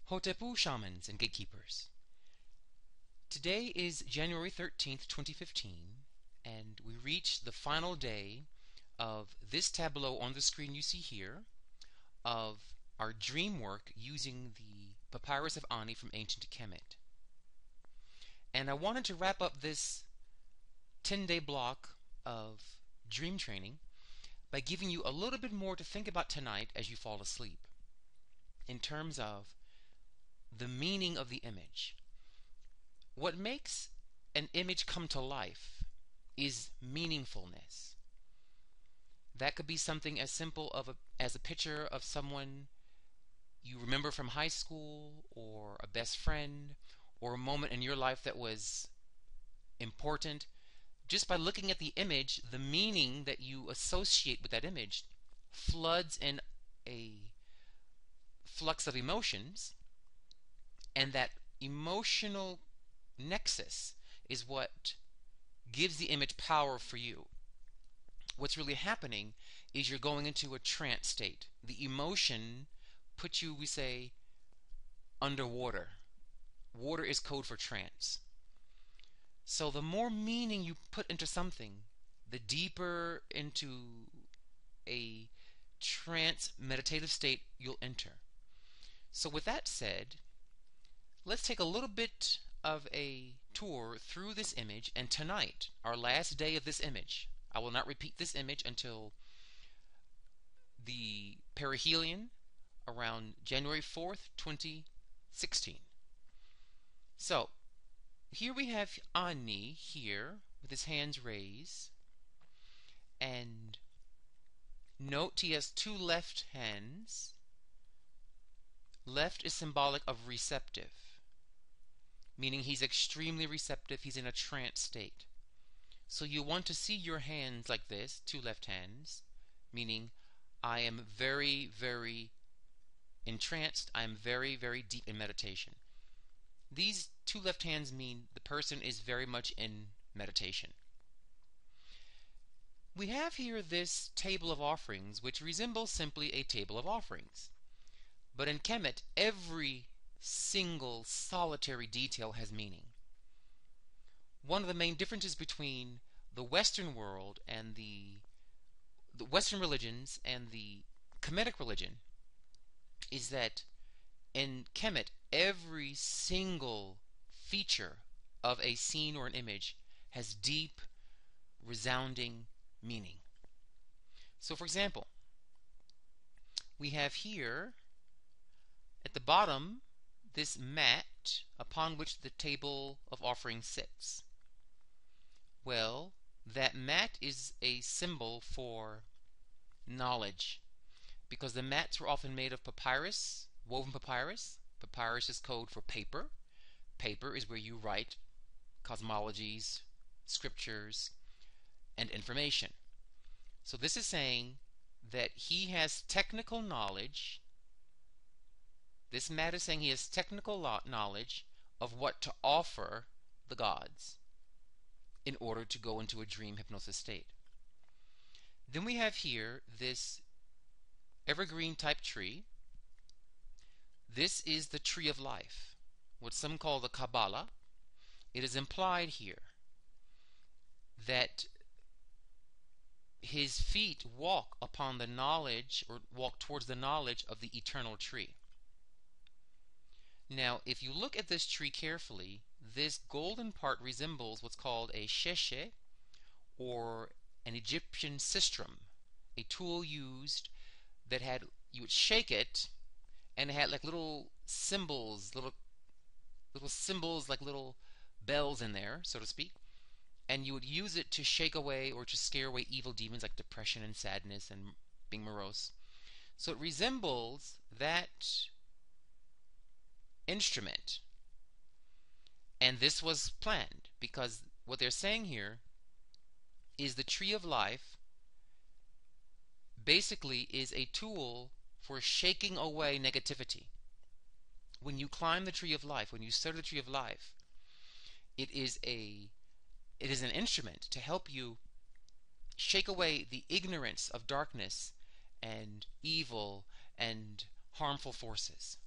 Hotepu shamans and gatekeepers. Today is January 13th, 2015, and we reach the final day of this tableau on the screen you see here of our dream work using the Papyrus of Ani from ancient Kemet. And I wanted to wrap up this 10-day block of dream training by giving you a little bit more to think about tonight as you fall asleep in terms of the meaning of the image. What makes an image come to life is meaningfulness. That could be something as simple as a picture of someone you remember from high school, or a best friend, or a moment in your life that was important. Just by looking at the image, the meaning that you associate with that image floods in a flux of emotions, and that emotional nexus is what gives the image power for you. What's really happening is you're going into a trance state. The emotion puts you, we say, underwater. Water is code for trance. So the more meaning you put into something, the deeper into a trance meditative state you'll enter. So with that said, let's take a little bit of a tour through this image, and tonight, our last day of this image, I will not repeat this image until the perihelion around January 4th, 2016. So, here we have Ani here with his hands raised, and note he has two left hands. Left is symbolic of receptive, meaning he's extremely receptive, he's in a trance state. So you want to see your hands like this, two left hands, meaning I am very, very entranced, I am very, very deep in meditation. These two left hands mean the person is very much in meditation. We have here this table of offerings, which resembles simply a table of offerings. But in Kemet, every single solitary detail has meaning. One of the main differences between the Western world and the Western religions and the Kemetic religion is that in Kemet, every single feature of a scene or an image has deep, resounding meaning. So for example, we have here at the bottom this mat upon which the table of offerings sits. Well, that mat is a symbol for knowledge, because the mats were often made of papyrus, woven papyrus. Papyrus is code for paper. Paper is where you write cosmologies, scriptures, and information. So this is saying that he has technical knowledge. This mat is saying he has technical knowledge of what to offer the gods in order to go into a dream hypnosis state. Then we have here this evergreen type tree. This is the tree of life, what some call the Kabbalah. It is implied here that his feet walk upon the knowledge, or walk towards the knowledge of the eternal tree. Now, if you look at this tree carefully, this golden part resembles what's called a sheshe, or an Egyptian sistrum, a tool used that had, you would shake it, and it had like little symbols, little symbols like little bells in there, so to speak, and you would use it to shake away or to scare away evil demons like depression and sadness and being morose. So it resembles that instrument. And this was planned, because what they're saying here is the tree of life basically is a tool for shaking away negativity. When you climb the tree of life, when you study the tree of life, it is an instrument to help you shake away the ignorance of darkness and evil and harmful forces.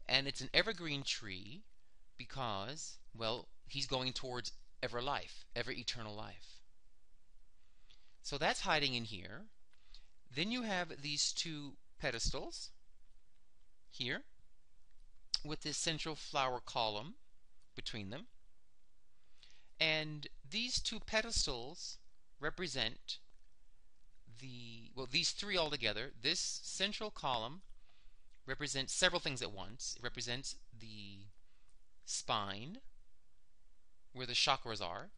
And it's an evergreen tree because, well, he's going towards ever life, ever eternal life. So that's hiding in here. Then you have these two pedestals here with this central flower column between them. And these two pedestals represent these three altogether. This central column represents several things at once. It represents the spine, where the chakras are.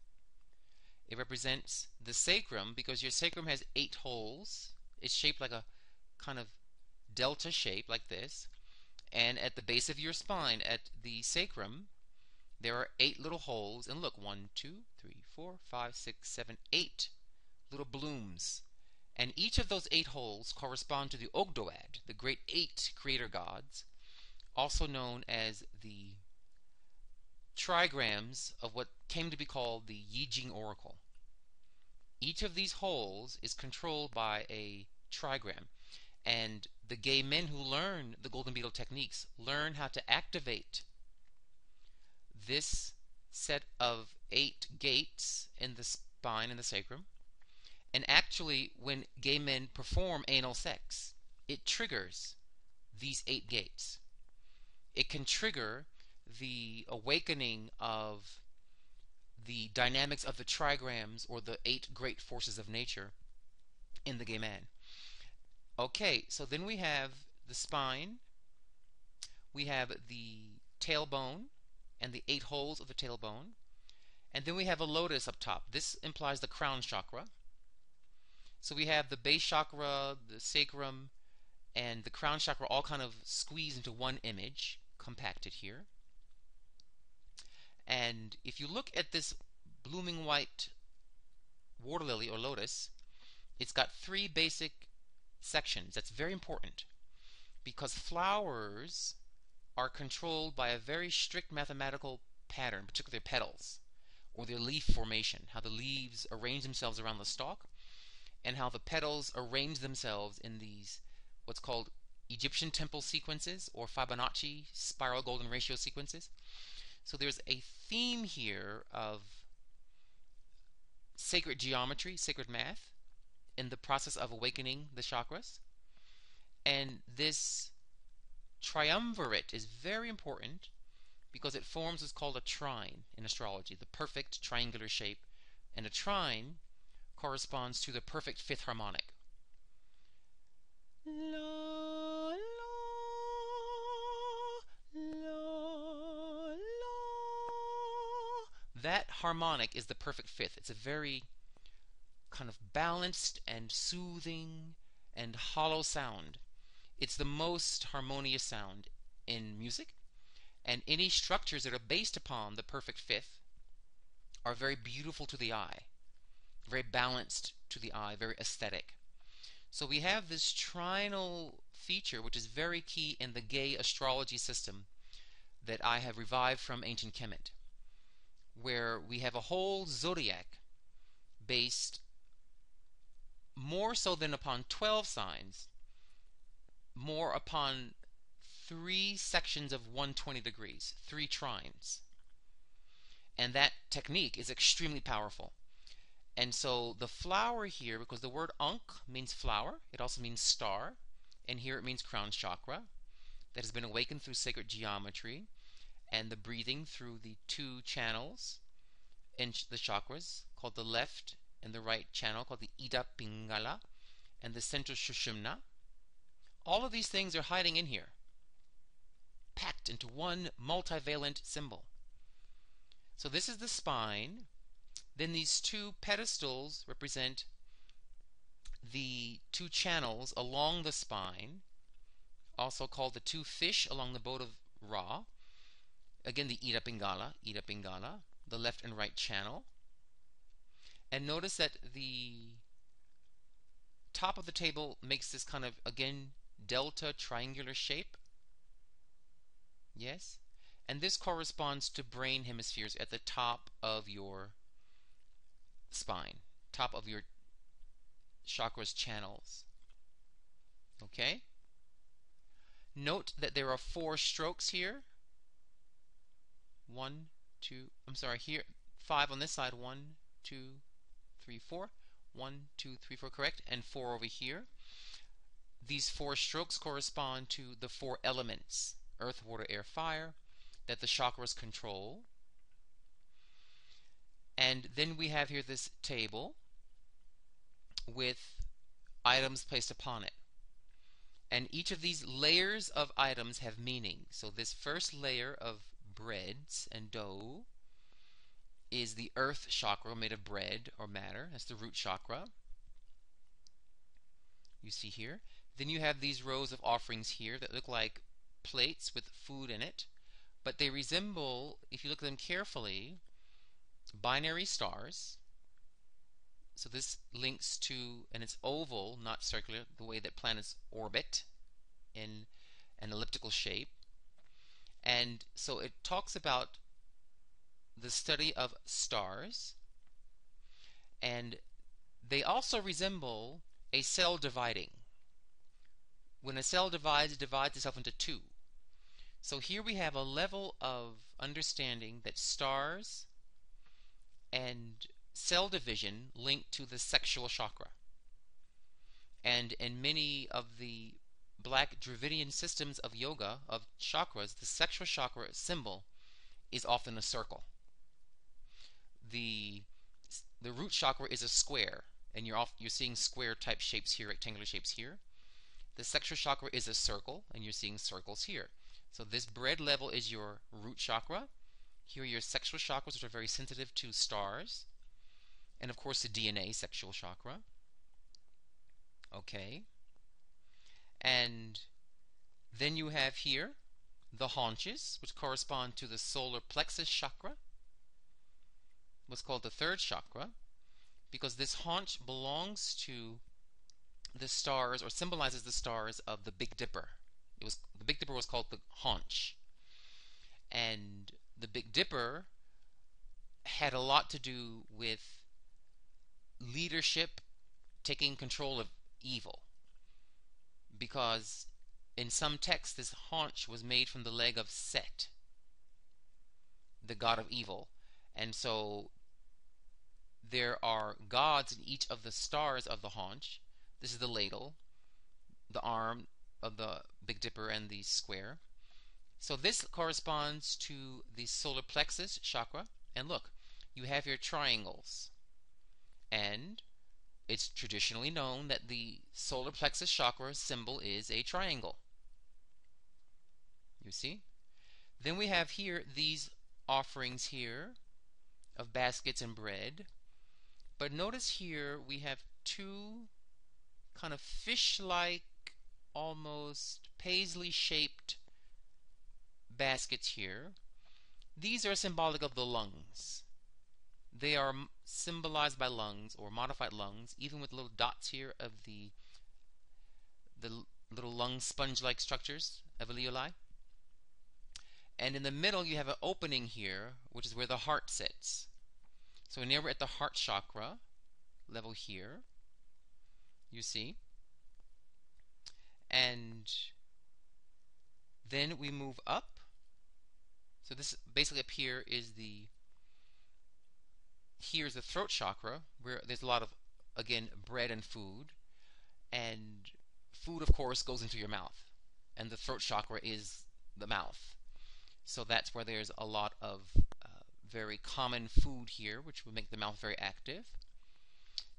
It represents the sacrum, because your sacrum has 8 holes. It's shaped like a kind of delta shape, like this. And at the base of your spine, at the sacrum, there are 8 little holes. And look, 1, 2, 3, 4, 5, 6, 7, 8 little blooms. And each of those 8 holes correspond to the Ogdoad, the great 8 creator gods, also known as the trigrams of what came to be called the Yijing Oracle. Each of these holes is controlled by a trigram, and the gay men who learn the Golden Beetle techniques learn how to activate this set of 8 gates in the spine and the sacrum. And actually, when gay men perform anal sex, it triggers these 8 gates. It can trigger the awakening of the dynamics of the trigrams, or the 8 great forces of nature, in the gay man. Okay, so then we have the spine, we have the tailbone, and the 8 holes of the tailbone, and then we have a lotus up top. This implies the crown chakra. So we have the base chakra, the sacrum, and the crown chakra all kind of squeezed into one image, compacted here. And if you look at this blooming white water lily or lotus, it's got 3 basic sections. That's very important, because flowers are controlled by a very strict mathematical pattern, particularly their petals or their leaf formation, how the leaves arrange themselves around the stalk, and how the petals arrange themselves in these what's called Egyptian temple sequences, or Fibonacci spiral golden ratio sequences. So there's a theme here of sacred geometry, sacred math, in the process of awakening the chakras. And this triumvirate is very important because it forms what's called a trine in astrology, the perfect triangular shape. And a trine corresponds to the perfect 5th harmonic. La, la, la, la. That harmonic is the perfect 5th. It's a very kind of balanced and soothing and hollow sound. It's the most harmonious sound in music, and any structures that are based upon the perfect 5th are very beautiful to the eye, very balanced to the eye, very aesthetic. So we have this trinal feature, which is very key in the gay astrology system that I have revived from ancient Kemet, where we have a whole zodiac based more so than upon 12 signs, more upon 3 sections of 120 degrees, 3 trines. And that technique is extremely powerful. And so the flower here, because the word Ankh means flower, it also means star, and here it means crown chakra, that has been awakened through sacred geometry and the breathing through the 2 channels in the chakras, called the left and the right channel, called the Ida Pingala, and the central Shushumna. All of these things are hiding in here, packed into one multivalent symbol. So this is the spine. Then these 2 pedestals represent the 2 channels along the spine, also called the 2 fish along the boat of Ra. Again, the Ida Pingala, the left and right channel. And notice that the top of the table makes this kind of, again, delta triangular shape. Yes? And this corresponds to brain hemispheres at the top of your spine, top of your chakras channels. Okay? Note that there are 4 strokes here. 1, 2, I'm sorry, here 5 on this side. 1, 2, 3, 4. 1, 2, 3, 4, correct, and 4 over here. These 4 strokes correspond to the 4 elements, earth, water, air, fire, that the chakras control. And then we have here this table with items placed upon it. And each of these layers of items have meaning. So this first layer of breads and dough is the earth chakra, made of bread or matter. That's the root chakra. You see here. Then you have these rows of offerings here that look like plates with food in it, but they resemble, if you look at them carefully, binary stars. So this links to, and it's oval, not circular, the way that planets orbit in an elliptical shape. And so it talks about the study of stars, and they also resemble a cell dividing. When a cell divides, it divides itself into 2. So here we have a level of understanding that stars and cell division link to the sexual chakra. And in many of the black Dravidian systems of yoga, of chakras, the sexual chakra symbol is often a circle. The root chakra is a square, and you're seeing square type shapes here, rectangular shapes here. The sexual chakra is a circle, and you're seeing circles here. So this bread level is your root chakra. Here are your sexual chakras, which are very sensitive to stars. And of course the DNA sexual chakra. Okay. And then you have here the haunches, which correspond to the solar plexus chakra, what's called the 3rd chakra, because this haunch belongs to the stars, or symbolizes the stars of the Big Dipper. The Big Dipper was called the haunch. And the Big Dipper had a lot to do with leadership, taking control of evil, because in some texts this haunch was made from the leg of Set, the god of evil. And so there are gods in each of the stars of the haunch. This is the ladle, the arm of the Big Dipper, and the square. So this corresponds to the solar plexus chakra. And look, you have your triangles. And it's traditionally known that the solar plexus chakra symbol is a triangle. You see? Then we have here these offerings here of baskets and bread. But notice here we have 2 kind of fish-like, almost paisley-shaped baskets here. These are symbolic of the lungs. They are symbolized by lungs, or modified lungs, even with little dots here of the little lung sponge-like structures of alveoli. And in the middle you have an opening here, which is where the heart sits. So now we're at the heart chakra level here, you see. And then we move up. So this basically up here is here's the throat chakra, where there's a lot of, again, bread and food. And food, of course, goes into your mouth. And the throat chakra is the mouth. So that's where there's a lot of very common food here, which will make the mouth very active.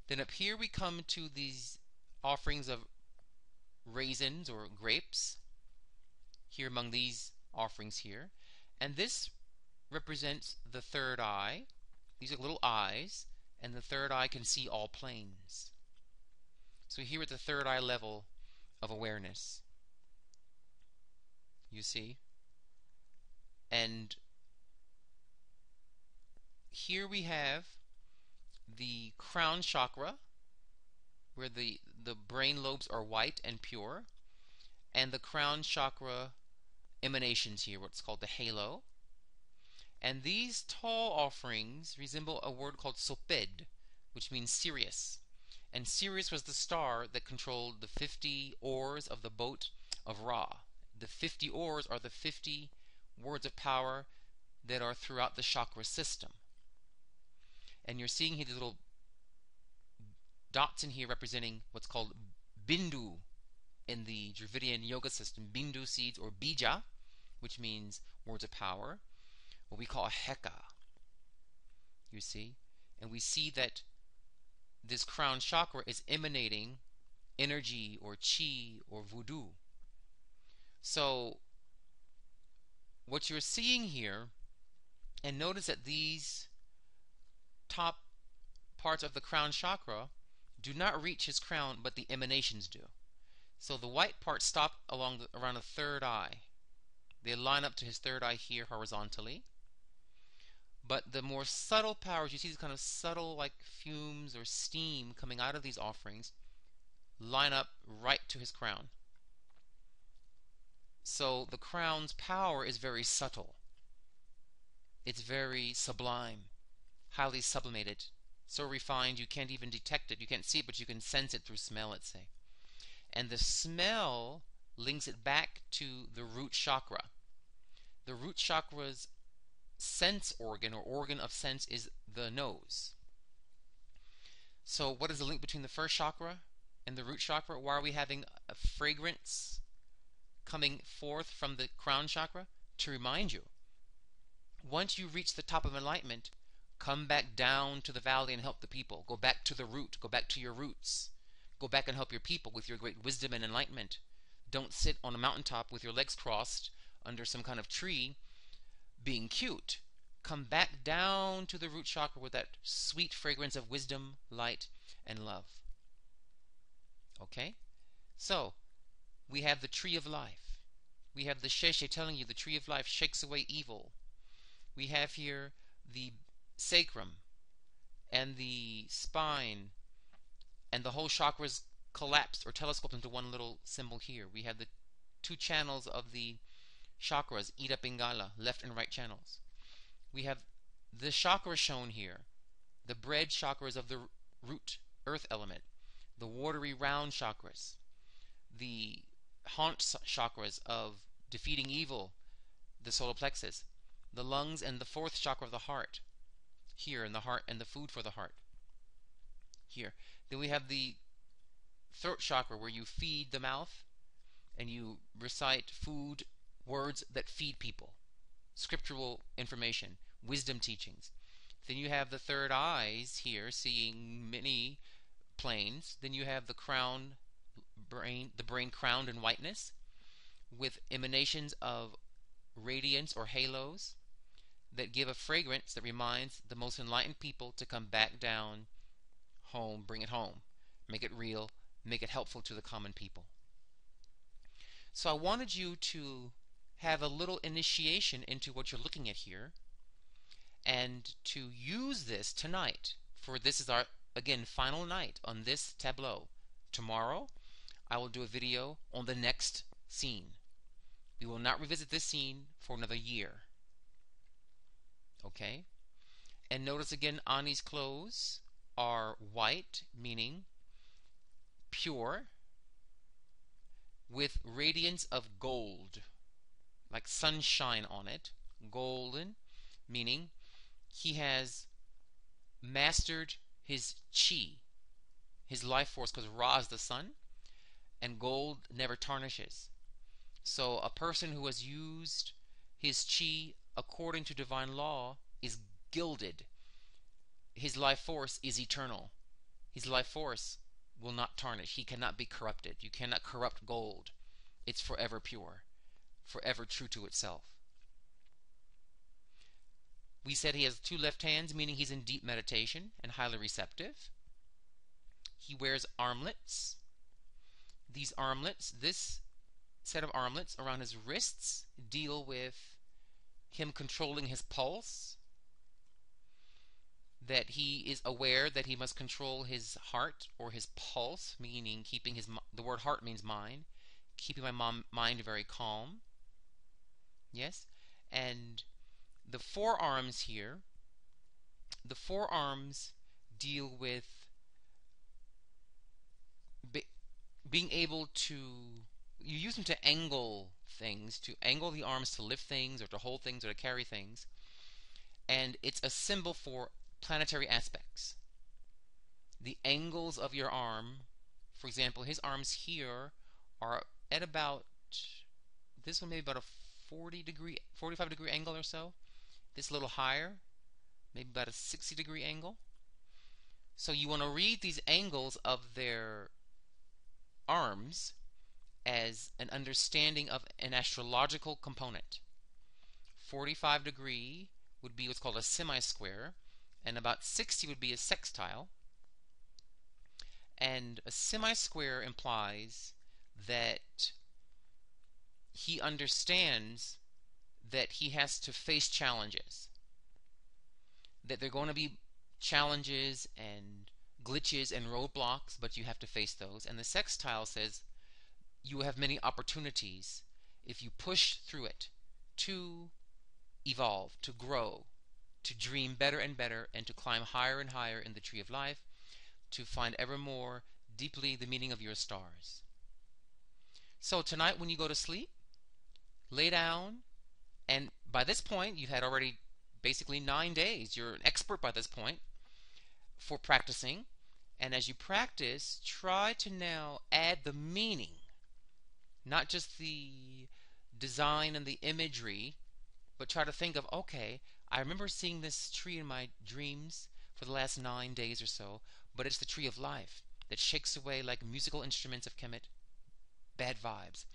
Then up here we come to these offerings of raisins or grapes, here among these offerings here. And this represents the 3rd eye. These are little eyes, and the 3rd eye can see all planes. So here at the 3rd eye level of awareness, you see. And here we have the crown chakra, where the brain lobes are white and pure, and the crown chakra emanations here, what's called the halo. And these tall offerings resemble a word called Soped, which means Sirius. And Sirius was the star that controlled the 50 oars of the boat of Ra, the 50 ores are the 50 words of power that are throughout the chakra system. And you're seeing here these little dots in here representing what's called bindu in the Dravidian yoga system. Bindu seeds, or bija, which means words of power, what we call heka. You see? And we see that this crown chakra is emanating energy or chi or voodoo. So what you're seeing here, and notice that these top parts of the crown chakra do not reach his crown, but the emanations do. So the white parts stop around the third eye. They line up to his third eye here horizontally. But the more subtle powers, you see these kind of subtle like fumes or steam coming out of these offerings, line up right to his crown. So the crown's power is very subtle. It's very sublime, highly sublimated, so refined you can't even detect it. You can't see it, but you can sense it through smell, let's say. And the smell links it back to the root chakra. The root chakra's sense organ, or organ of sense, is the nose. So what is the link between the first chakra and the root chakra? Why are we having a fragrance coming forth from the crown chakra? To remind you, once you reach the top of enlightenment, come back down to the valley and help the people. Go back to the root. Go back to your roots. Go back and help your people with your great wisdom and enlightenment. Don't sit on a mountaintop with your legs crossed under some kind of tree being cute. Come back down to the root chakra with that sweet fragrance of wisdom, light, and love. Okay? So, we have the tree of life. We have the sheshe telling you the tree of life shakes away evil. We have here the sacrum and the spine, and the whole chakras collapsed or telescoped into one little symbol here. We have the two channels of the chakras, Ida Pingala, left and right channels. We have the chakras shown here, the bread chakras of the root earth element, the watery round chakras, the haunt chakras of defeating evil, the solar plexus, the lungs, and the fourth chakra of the heart, here in the heart, and the food for the heart, here. Then we have the throat chakra, where you feed the mouth and you recite food words that feed people, scriptural information, wisdom teachings. Then you have the third eyes here, seeing many planes. Then you have the crown, the brain crowned in whiteness, with emanations of radiance or halos that give a fragrance that reminds the most enlightened people to come back down home, bring it home, make it real, make it helpful to the common people. So I wanted you to have a little initiation into what you're looking at here, and to use this tonight, for this is our, again, final night on this tableau. Tomorrow I will do a video on the next scene. We will not revisit this scene for another year. Okay? And notice again, Ani's clothes are white, meaning pure, with radiance of gold, like sunshine on it. Golden, meaning he has mastered his chi, his life force, because Ra is the sun, and gold never tarnishes. So a person who has used his chi according to divine law is gilded. His life force is eternal. His life force will not tarnish. He cannot be corrupted. You cannot corrupt gold. It's forever pure, forever true to itself. We said he has two left hands, meaning he's in deep meditation and highly receptive. He wears armlets. These armlets, this set of armlets around his wrists, deal with him controlling his pulse, that he is aware that he must control his heart or his pulse, meaning keeping his, the word heart means mind, keeping my mind very calm. Yes? And the forearms here, the forearms deal with being able to, you use them to angle things, to angle the arms to lift things or to hold things or to carry things. And it's a symbol for planetary aspects. The angles of your arm, for example, his arms here are at about, this one maybe about a 45-degree angle or so. This a little higher, maybe about a 60-degree angle. So you want to read these angles of their arms as an understanding of an astrological component. 45-degree would be what's called a semi-square, and about 60 would be a sextile. And a semi-square implies that he understands that he has to face challenges, that there are going to be challenges and glitches and roadblocks, but you have to face those. And the sextile says you have many opportunities if you push through it to evolve, to grow, to dream better and better, and to climb higher and higher in the tree of life, to find ever more deeply the meaning of your stars. So tonight when you go to sleep, lay down, and by this point you've had already basically 9 days. You're an expert by this point for practicing. And as you practice, try to now add the meaning, not just the design and the imagery, but try to think of, okay, I remember seeing this tree in my dreams for the last 9 days or so, but it's the tree of life that shakes away like musical instruments of Kemet bad vibes.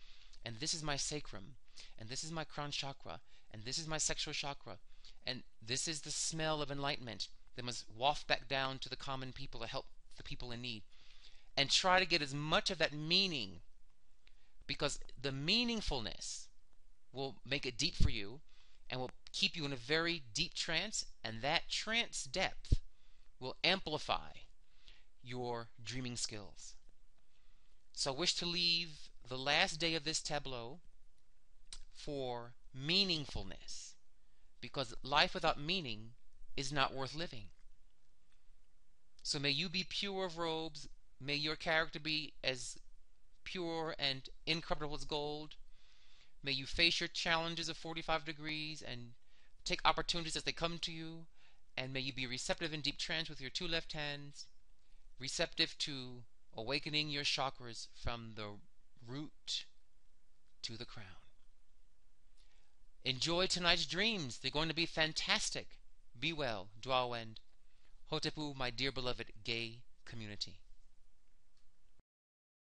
And this is my sacrum, and this is my crown chakra, and this is my sexual chakra, and this is the smell of enlightenment that must waft back down to the common people to help the people in need. And try to get as much of that meaning, because the meaningfulness will make it deep for you and will keep you in a very deep trance, and that trance depth will amplify your dreaming skills. So I wish to leave the last day of this tableau for meaningfulness, because life without meaning is not worth living. So may you be pure of robes, may your character be as pure and incorruptible as gold. May you face your challenges of 45 degrees and take opportunities as they come to you, and may you be receptive in deep trance with your 2 left hands, receptive to awakening your chakras from the root to the crown. Enjoy tonight's dreams. They're going to be fantastic. Be well. Dwawend. Hotepu, my dear beloved gay community.